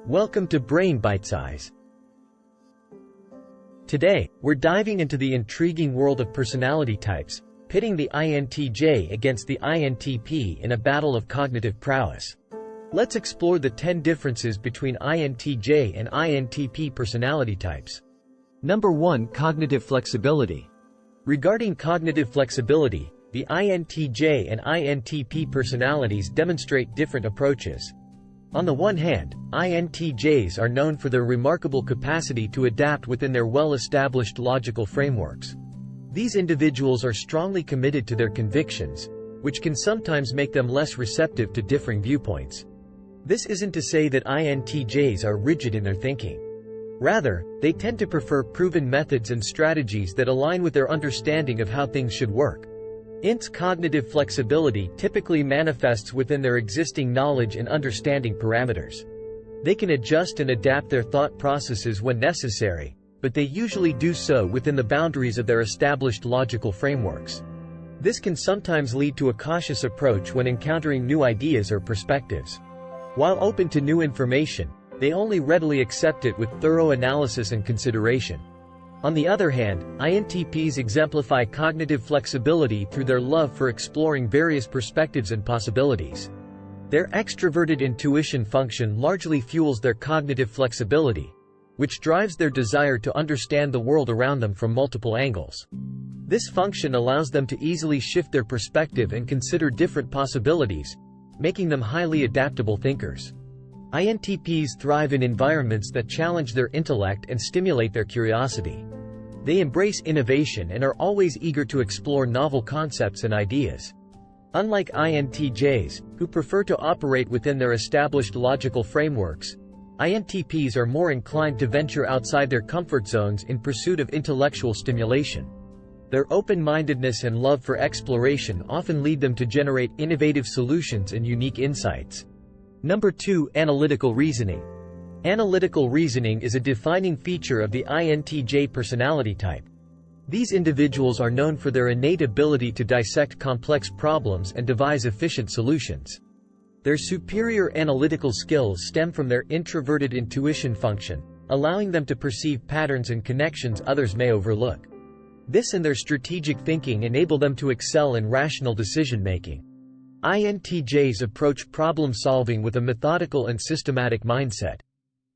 Welcome to Brain Bitesize. Today, we're diving into the intriguing world of personality types, pitting the INTJ against the INTP in a battle of cognitive prowess. Let's explore the 10 differences between INTJ and INTP personality types. Number 1. Cognitive flexibility. Regarding cognitive flexibility, the INTJ and INTP personalities demonstrate different approaches. On the one hand, INTJs are known for their remarkable capacity to adapt within their well-established logical frameworks. These individuals are strongly committed to their convictions, which can sometimes make them less receptive to differing viewpoints. This isn't to say that INTJs are rigid in their thinking. Rather, they tend to prefer proven methods and strategies that align with their understanding of how things should work. INT's cognitive flexibility typically manifests within their existing knowledge and understanding parameters. They can adjust and adapt their thought processes when necessary, but they usually do so within the boundaries of their established logical frameworks. This can sometimes lead to a cautious approach when encountering new ideas or perspectives. While open to new information, they only readily accept it with thorough analysis and consideration. On the other hand, INTPs exemplify cognitive flexibility through their love for exploring various perspectives and possibilities. Their extroverted intuition function largely fuels their cognitive flexibility, which drives their desire to understand the world around them from multiple angles. This function allows them to easily shift their perspective and consider different possibilities, making them highly adaptable thinkers. INTPs thrive in environments that challenge their intellect and stimulate their curiosity. They embrace innovation and are always eager to explore novel concepts and ideas. Unlike INTJs, who prefer to operate within their established logical frameworks, INTPs are more inclined to venture outside their comfort zones in pursuit of intellectual stimulation. Their open-mindedness and love for exploration often lead them to generate innovative solutions and unique insights. Number 2. Analytical reasoning. Analytical reasoning is a defining feature of the INTJ personality type. These individuals are known for their innate ability to dissect complex problems and devise efficient solutions. Their superior analytical skills stem from their introverted intuition function, allowing them to perceive patterns and connections others may overlook. This and their strategic thinking enable them to excel in rational decision-making. INTJs approach problem-solving with a methodical and systematic mindset.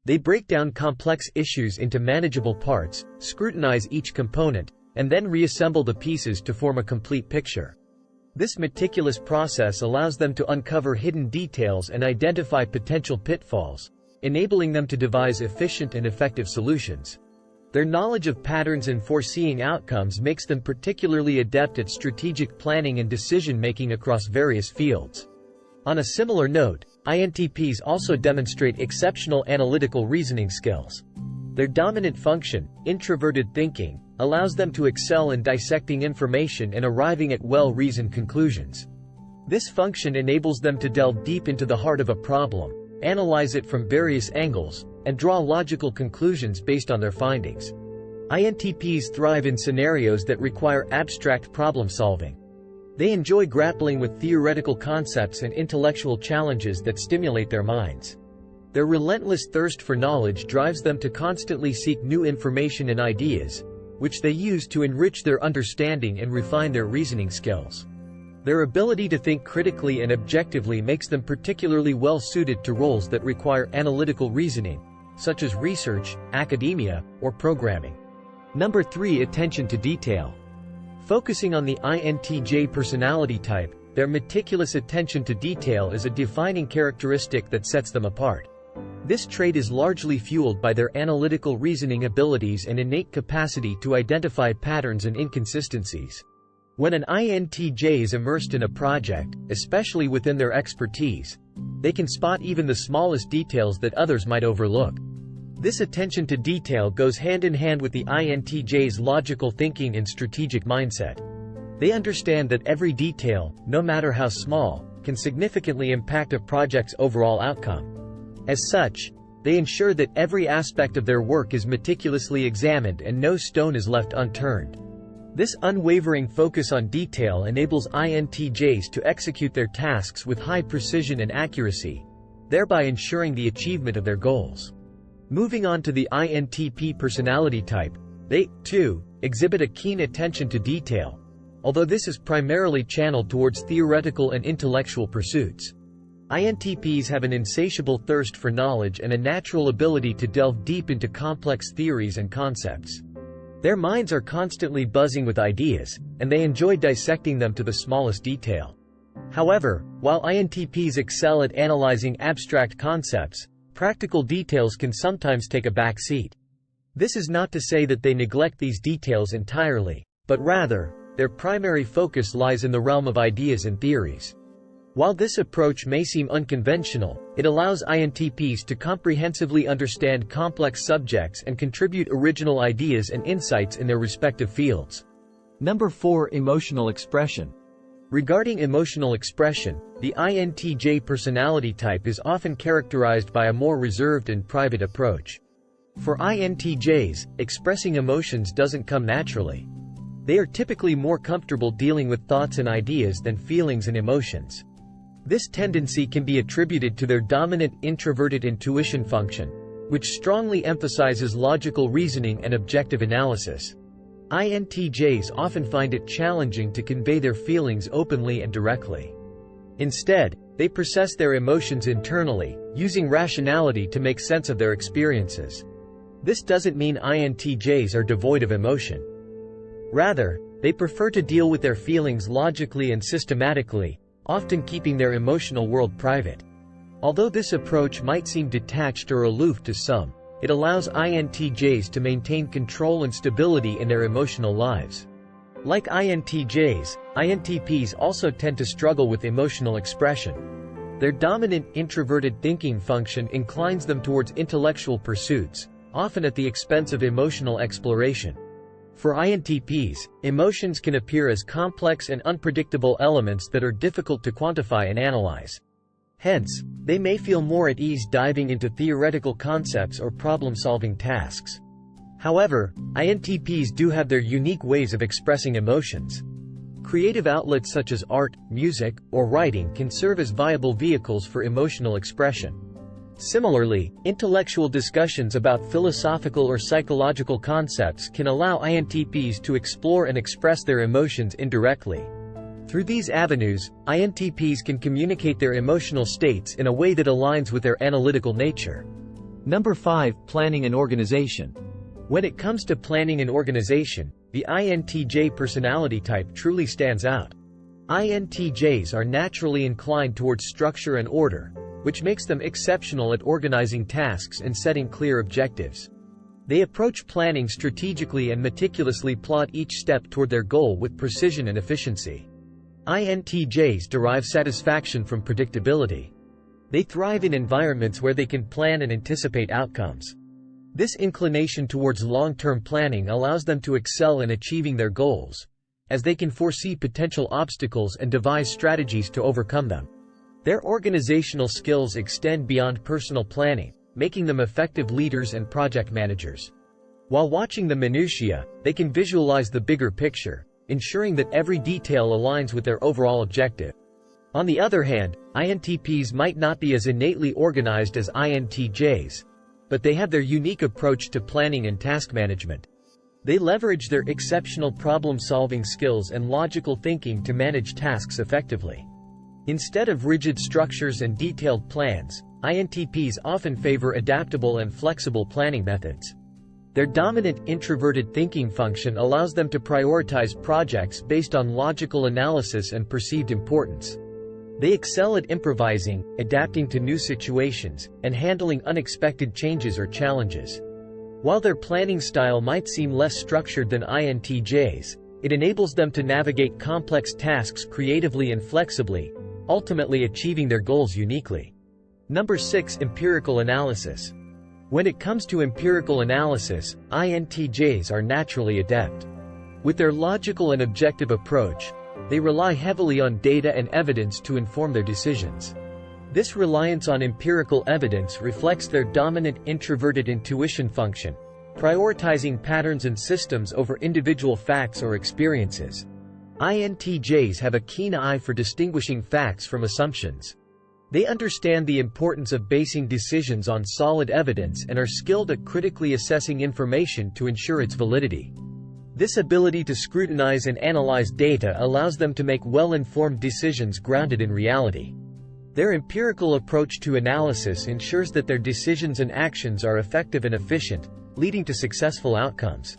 They break down complex issues into manageable parts, scrutinize each component, and then reassemble the pieces to form a complete picture. This meticulous process allows them to uncover hidden details and identify potential pitfalls, enabling them to devise efficient and effective solutions. Their knowledge of patterns and foreseeing outcomes makes them particularly adept at strategic planning and decision-making across various fields. On a similar note, INTPs also demonstrate exceptional analytical reasoning skills. Their dominant function, introverted thinking, allows them to excel in dissecting information and arriving at well-reasoned conclusions. This function enables them to delve deep into the heart of a problem, analyze it from various angles, and draw logical conclusions based on their findings. INTPs thrive in scenarios that require abstract problem-solving. They enjoy grappling with theoretical concepts and intellectual challenges that stimulate their minds. Their relentless thirst for knowledge drives them to constantly seek new information and ideas, which they use to enrich their understanding and refine their reasoning skills. Their ability to think critically and objectively makes them particularly well-suited to roles that require analytical reasoning, such as research, academia, or programming. Number 3. Attention to detail. Focusing on the INTJ personality type, their meticulous attention to detail is a defining characteristic that sets them apart. This trait is largely fueled by their analytical reasoning abilities and innate capacity to identify patterns and inconsistencies. When an INTJ is immersed in a project, especially within their expertise, they can spot even the smallest details that others might overlook. This attention to detail goes hand in hand with the INTJ's logical thinking and strategic mindset. They understand that every detail, no matter how small, can significantly impact a project's overall outcome. As such, they ensure that every aspect of their work is meticulously examined and no stone is left unturned. This unwavering focus on detail enables INTJs to execute their tasks with high precision and accuracy, thereby ensuring the achievement of their goals. Moving on to the INTP personality type, they, too, exhibit a keen attention to detail, although this is primarily channeled towards theoretical and intellectual pursuits. INTPs have an insatiable thirst for knowledge and a natural ability to delve deep into complex theories and concepts. Their minds are constantly buzzing with ideas, and they enjoy dissecting them to the smallest detail. However, while INTPs excel at analyzing abstract concepts, practical details can sometimes take a back seat. This is not to say that they neglect these details entirely, but rather, their primary focus lies in the realm of ideas and theories. While this approach may seem unconventional, it allows INTPs to comprehensively understand complex subjects and contribute original ideas and insights in their respective fields. Number 4. Emotional expression. Regarding emotional expression, the INTJ personality type is often characterized by a more reserved and private approach. For INTJs, expressing emotions doesn't come naturally. They are typically more comfortable dealing with thoughts and ideas than feelings and emotions. This tendency can be attributed to their dominant introverted intuition function, which strongly emphasizes logical reasoning and objective analysis. INTJs often find it challenging to convey their feelings openly and directly. Instead, they process their emotions internally, using rationality to make sense of their experiences. This doesn't mean INTJs are devoid of emotion. Rather, they prefer to deal with their feelings logically and systematically, often keeping their emotional world private. Although this approach might seem detached or aloof to some, it allows INTJs to maintain control and stability in their emotional lives. Like INTJs, INTPs also tend to struggle with emotional expression. Their dominant introverted thinking function inclines them towards intellectual pursuits, often at the expense of emotional exploration. For INTPs, emotions can appear as complex and unpredictable elements that are difficult to quantify and analyze. Hence, they may feel more at ease diving into theoretical concepts or problem-solving tasks. However, INTPs do have their unique ways of expressing emotions. Creative outlets such as art, music, or writing can serve as viable vehicles for emotional expression. Similarly, intellectual discussions about philosophical or psychological concepts can allow INTPs to explore and express their emotions indirectly. Through these avenues, INTPs can communicate their emotional states in a way that aligns with their analytical nature. Number 5. Planning and organization. When it comes to planning and organization, the INTJ personality type truly stands out. INTJs are naturally inclined towards structure and order, which makes them exceptional at organizing tasks and setting clear objectives. They approach planning strategically and meticulously plot each step toward their goal with precision and efficiency. INTJs derive satisfaction from predictability. They thrive in environments where they can plan and anticipate outcomes. This inclination towards long-term planning allows them to excel in achieving their goals, as they can foresee potential obstacles and devise strategies to overcome them. Their organizational skills extend beyond personal planning, making them effective leaders and project managers. While watching the minutiae, they can visualize the bigger picture, ensuring that every detail aligns with their overall objective. On the other hand, INTPs might not be as innately organized as INTJs, but they have their unique approach to planning and task management. They leverage their exceptional problem-solving skills and logical thinking to manage tasks effectively. Instead of rigid structures and detailed plans, INTPs often favor adaptable and flexible planning methods. Their dominant introverted thinking function allows them to prioritize projects based on logical analysis and perceived importance. They excel at improvising, adapting to new situations, and handling unexpected changes or challenges. While their planning style might seem less structured than INTJs, it enables them to navigate complex tasks creatively and flexibly, ultimately achieving their goals uniquely. Number 6. Empirical analysis. When it comes to empirical analysis, INTJs are naturally adept. With their logical and objective approach, they rely heavily on data and evidence to inform their decisions. This reliance on empirical evidence reflects their dominant introverted intuition function, prioritizing patterns and systems over individual facts or experiences. INTJs have a keen eye for distinguishing facts from assumptions. They understand the importance of basing decisions on solid evidence and are skilled at critically assessing information to ensure its validity. This ability to scrutinize and analyze data allows them to make well-informed decisions grounded in reality. Their empirical approach to analysis ensures that their decisions and actions are effective and efficient, leading to successful outcomes.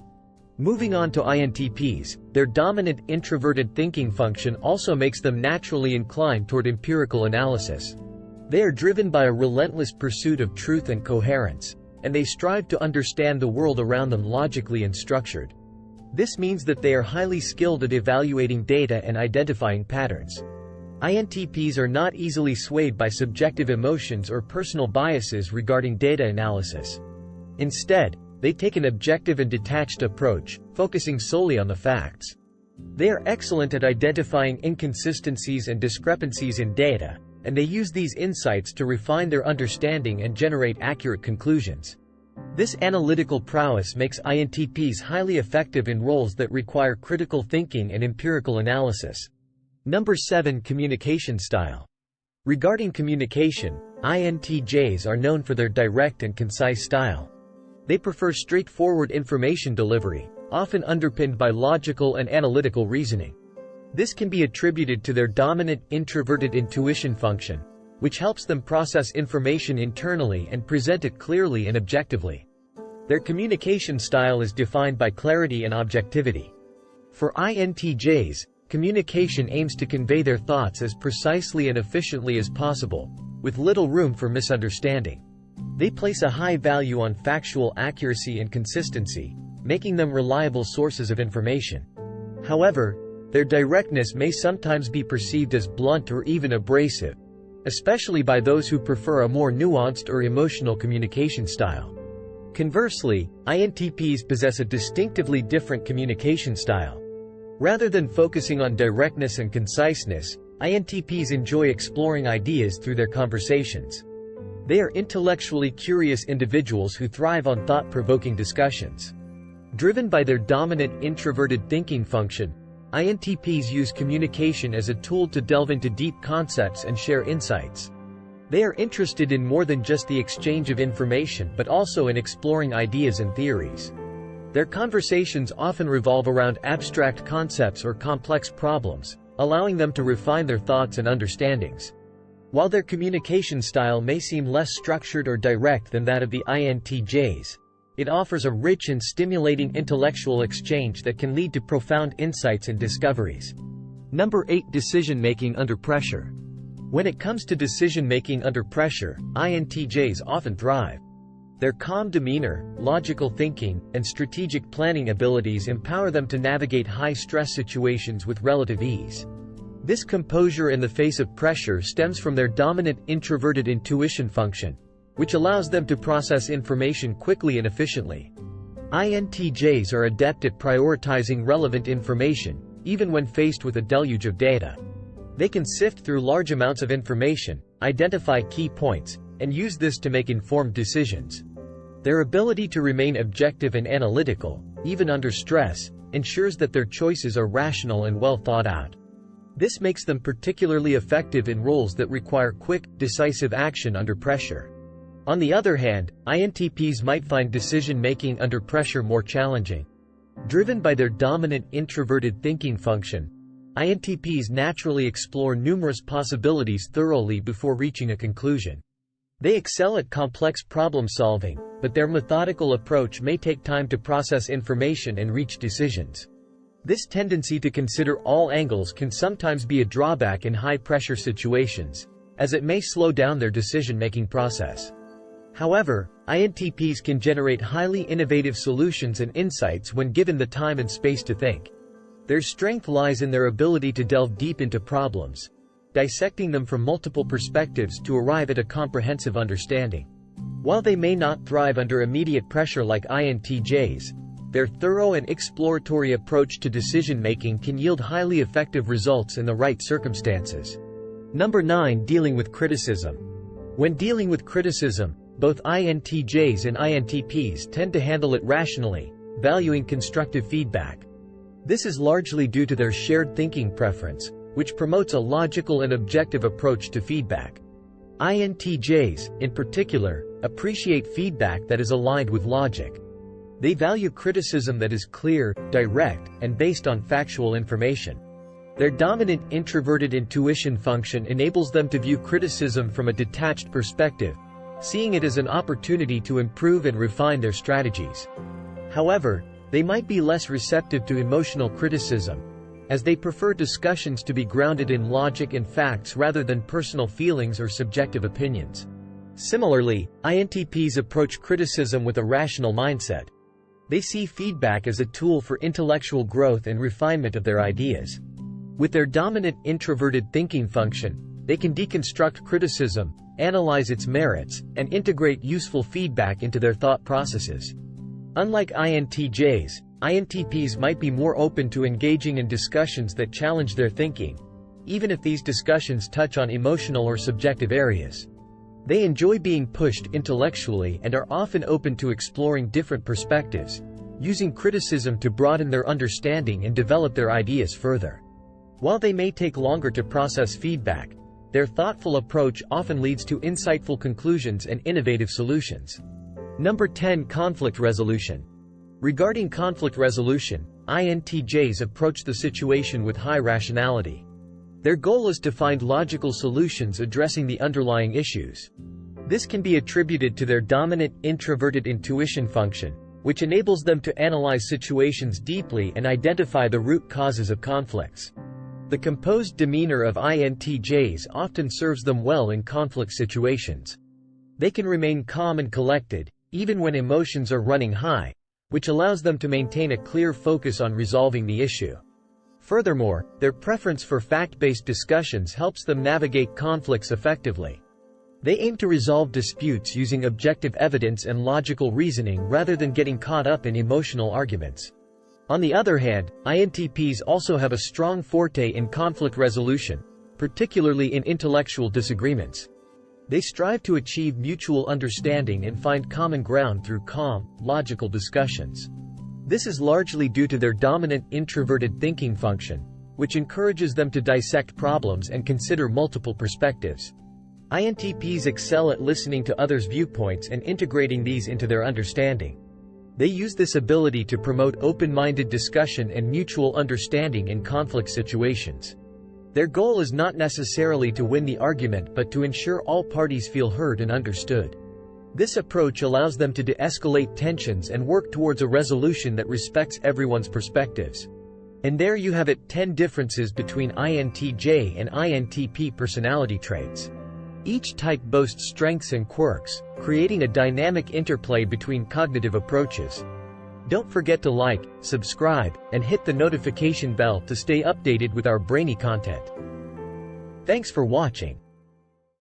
Moving on to INTPs, their dominant introverted thinking function also makes them naturally inclined toward empirical analysis. They are driven by a relentless pursuit of truth and coherence, and they strive to understand the world around them logically and structured. This means that they are highly skilled at evaluating data and identifying patterns. INTPs are not easily swayed by subjective emotions or personal biases regarding data analysis. Instead, they take an objective and detached approach, focusing solely on the facts. They are excellent at identifying inconsistencies and discrepancies in data, and they use these insights to refine their understanding and generate accurate conclusions. This analytical prowess makes INTPs highly effective in roles that require critical thinking and empirical analysis. Number 7. Communication style. Regarding communication, INTJs are known for their direct and concise style. They prefer straightforward information delivery, often underpinned by logical and analytical reasoning. This can be attributed to their dominant introverted intuition function, which helps them process information internally and present it clearly and objectively. Their communication style is defined by clarity and objectivity. For INTJs, communication aims to convey their thoughts as precisely and efficiently as possible, with little room for misunderstanding. They place a high value on factual accuracy and consistency, making them reliable sources of information. However, their directness may sometimes be perceived as blunt or even abrasive, especially by those who prefer a more nuanced or emotional communication style. Conversely, INTPs possess a distinctively different communication style. Rather than focusing on directness and conciseness, INTPs enjoy exploring ideas through their conversations. They are intellectually curious individuals who thrive on thought-provoking discussions. Driven by their dominant introverted thinking function, INTPs use communication as a tool to delve into deep concepts and share insights. They are interested in more than just the exchange of information but also in exploring ideas and theories. Their conversations often revolve around abstract concepts or complex problems, allowing them to refine their thoughts and understandings. While their communication style may seem less structured or direct than that of the INTJs, it offers a rich and stimulating intellectual exchange that can lead to profound insights and discoveries. Number 8. Decision-making under pressure. When it comes to decision-making under pressure, INTJs often thrive. Their calm demeanor, logical thinking, and strategic planning abilities empower them to navigate high-stress situations with relative ease. This composure in the face of pressure stems from their dominant introverted intuition function, which allows them to process information quickly and efficiently. INTJs are adept at prioritizing relevant information, even when faced with a deluge of data. They can sift through large amounts of information, identify key points, and use this to make informed decisions. Their ability to remain objective and analytical, even under stress, ensures that their choices are rational and well thought out. This makes them particularly effective in roles that require quick, decisive action under pressure. On the other hand, INTPs might find decision-making under pressure more challenging. Driven by their dominant introverted thinking function, INTPs naturally explore numerous possibilities thoroughly before reaching a conclusion. They excel at complex problem-solving, but their methodical approach may take time to process information and reach decisions. This tendency to consider all angles can sometimes be a drawback in high-pressure situations, as it may slow down their decision-making process. However, INTPs can generate highly innovative solutions and insights when given the time and space to think. Their strength lies in their ability to delve deep into problems, dissecting them from multiple perspectives to arrive at a comprehensive understanding. While they may not thrive under immediate pressure like INTJs, their thorough and exploratory approach to decision-making can yield highly effective results in the right circumstances. Number 9. Dealing with criticism. When dealing with criticism, both INTJs and INTPs tend to handle it rationally, valuing constructive feedback. This is largely due to their shared thinking preference, which promotes a logical and objective approach to feedback. INTJs, in particular, appreciate feedback that is aligned with logic. They value criticism that is clear, direct, and based on factual information. Their dominant introverted intuition function enables them to view criticism from a detached perspective, seeing it as an opportunity to improve and refine their strategies. However, they might be less receptive to emotional criticism, as they prefer discussions to be grounded in logic and facts rather than personal feelings or subjective opinions. Similarly, INTPs approach criticism with a rational mindset. They see feedback as a tool for intellectual growth and refinement of their ideas. With their dominant introverted thinking function, they can deconstruct criticism, analyze its merits, and integrate useful feedback into their thought processes. Unlike INTJs, INTPs might be more open to engaging in discussions that challenge their thinking, even if these discussions touch on emotional or subjective areas. They enjoy being pushed intellectually and are often open to exploring different perspectives, using criticism to broaden their understanding and develop their ideas further. While they may take longer to process feedback, their thoughtful approach often leads to insightful conclusions and innovative solutions. Number 10. Conflict resolution. Regarding conflict resolution, INTJs approach the situation with high rationality. Their goal is to find logical solutions addressing the underlying issues. This can be attributed to their dominant introverted intuition function, which enables them to analyze situations deeply and identify the root causes of conflicts. The composed demeanor of INTJs often serves them well in conflict situations. They can remain calm and collected, even when emotions are running high, which allows them to maintain a clear focus on resolving the issue. Furthermore, their preference for fact-based discussions helps them navigate conflicts effectively. They aim to resolve disputes using objective evidence and logical reasoning rather than getting caught up in emotional arguments. On the other hand, INTPs also have a strong forte in conflict resolution, particularly in intellectual disagreements. They strive to achieve mutual understanding and find common ground through calm, logical discussions. This is largely due to their dominant introverted thinking function, which encourages them to dissect problems and consider multiple perspectives. INTPs excel at listening to others' viewpoints and integrating these into their understanding. They use this ability to promote open-minded discussion and mutual understanding in conflict situations. Their goal is not necessarily to win the argument but to ensure all parties feel heard and understood. This approach allows them to de-escalate tensions and work towards a resolution that respects everyone's perspectives. And there you have it, 10 differences between INTJ and INTP personality traits. Each type boasts strengths and quirks, creating a dynamic interplay between cognitive approaches. Don't forget to like, subscribe, and hit the notification bell to stay updated with our brainy content. Thanks for watching.